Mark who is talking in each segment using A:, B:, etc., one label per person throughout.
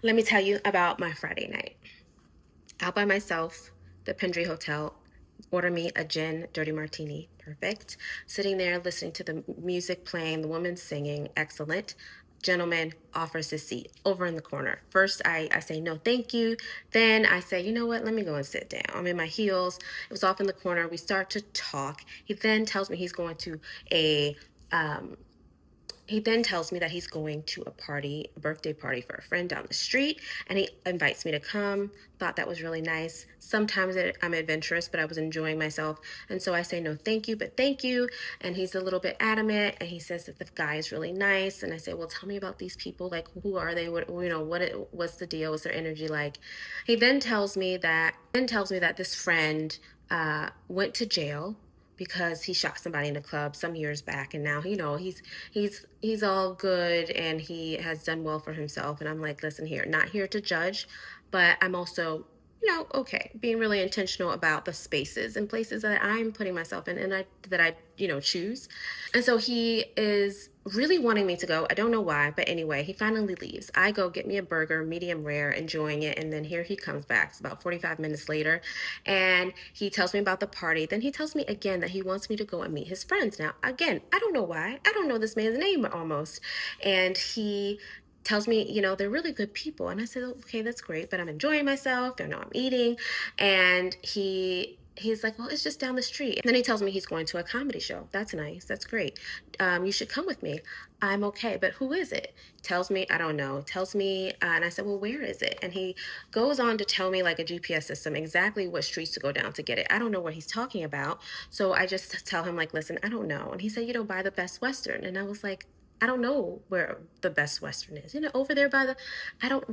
A: Let me tell you about my Friday night. Out by myself, the Pendry Hotel. Order me a gin dirty martini. Perfect. Sitting there listening to the music playing, the woman singing. Excellent. Gentleman offers his seat over in the corner. First, I say no, thank you. Then I say, you know what? Let me go and sit down. I'm in my heels. It was off in the corner. We start to talk. He then tells me he's going to a um, he then tells me that he's going to a birthday party for a friend down the street, and he invites me to come. Thought that was really nice. Sometimes I'm adventurous, but I was enjoying myself, and so I say no, thank you, but thank you. And he's a little bit adamant, and he says that the guy is really nice. And I say, well, tell me about these people. Like, who are they? What's the deal? What's their energy like? He then tells me that this friend went to jail because he shot somebody in a club some years back, and now he's all good and he has done well for himself. And I'm like, listen, here, not here to judge, but I'm also, okay, being really intentional about the spaces and places that I'm putting myself in, and I choose. And so he is really wanting me to go. I don't know why, but anyway, he finally leaves. I go get me a burger, medium rare, enjoying it, and then here he comes back. It's about 45 minutes later, and he tells me about the party. Then he tells me again that he wants me to go and meet his friends. Now, again, I don't know why. I don't know this man's name almost. And he tells me, they're really good people. And I said, okay, that's great, but I'm enjoying myself. I know I'm eating. And he's like, well, it's just down the street. And then he tells me he's going to a comedy show. That's nice. That's great. You should come with me. I'm okay, but who is it? Tells me, I don't know. Tells me, and I said, well, where is it? And he goes on to tell me, like a GPS system, exactly what streets to go down to get it. I don't know what he's talking about. So I just tell him, like, listen, I don't know. And he said, buy the Best Western. And I was like, I don't know where the Best Western is. Over there by the, I don't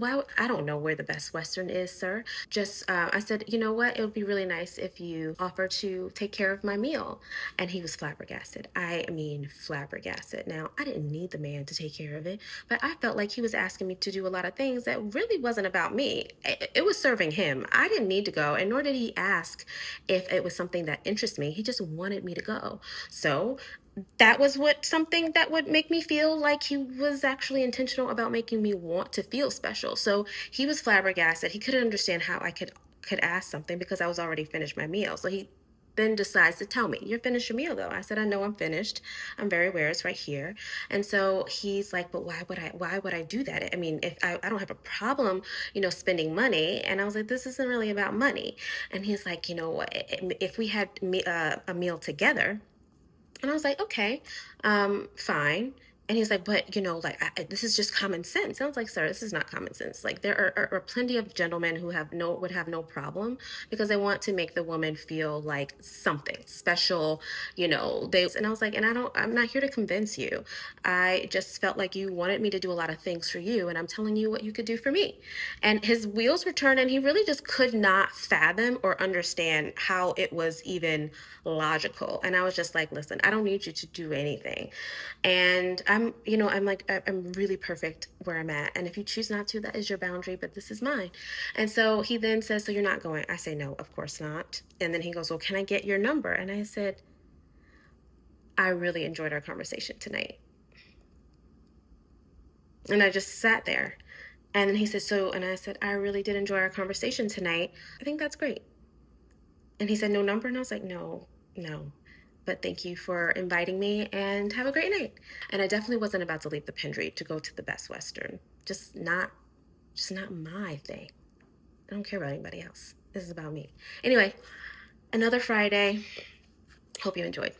A: know where the Best Western is, sir. Just, I said, you know what? It would be really nice if you offer to take care of my meal. And he was flabbergasted. I mean, flabbergasted. Now, I didn't need the man to take care of it, but I felt like he was asking me to do a lot of things that really wasn't about me. It was serving him. I didn't need to go, and nor did he ask if it was something that interests me. He just wanted me to go. So that was something that would make me feel like he was actually intentional about making me want to feel special. So he was flabbergasted. He couldn't understand how I could ask something because I was already finished my meal. So he then decides to tell me, you're finished your meal though. I said, I know I'm finished. I'm very aware it's right here. And so he's like, but why would I do that? I mean, if I don't have a problem, spending money. And I was like, this isn't really about money. And he's like, if we had a meal together. And I was like, okay, fine. And he's like, but this is just common sense. I was like, sir, this is not common sense. Like there are plenty of gentlemen who would have no problem because they want to make the woman feel like something special, and I was like, and I'm not here to convince you. I just felt like you wanted me to do a lot of things for you, and I'm telling you what you could do for me. And his wheels were turned, and he really just could not fathom or understand how it was even logical. And I was just like, listen, I don't need you to do anything. And I'm really perfect where I'm at. And if you choose not to, that is your boundary, but this is mine. And so he then says, so you're not going? I say, no, of course not. And then he goes, well, can I get your number? And I said, I really enjoyed our conversation tonight. And I just sat there. And then he said, and I said, I really did enjoy our conversation tonight. I think that's great. And he said, no number? And I was like, no, no. But thank you for inviting me and have a great night. And I definitely wasn't about to leave the Pendry to go to the Best Western. Just not my thing. I don't care about anybody else. This is about me. Anyway, another Friday. Hope you enjoyed.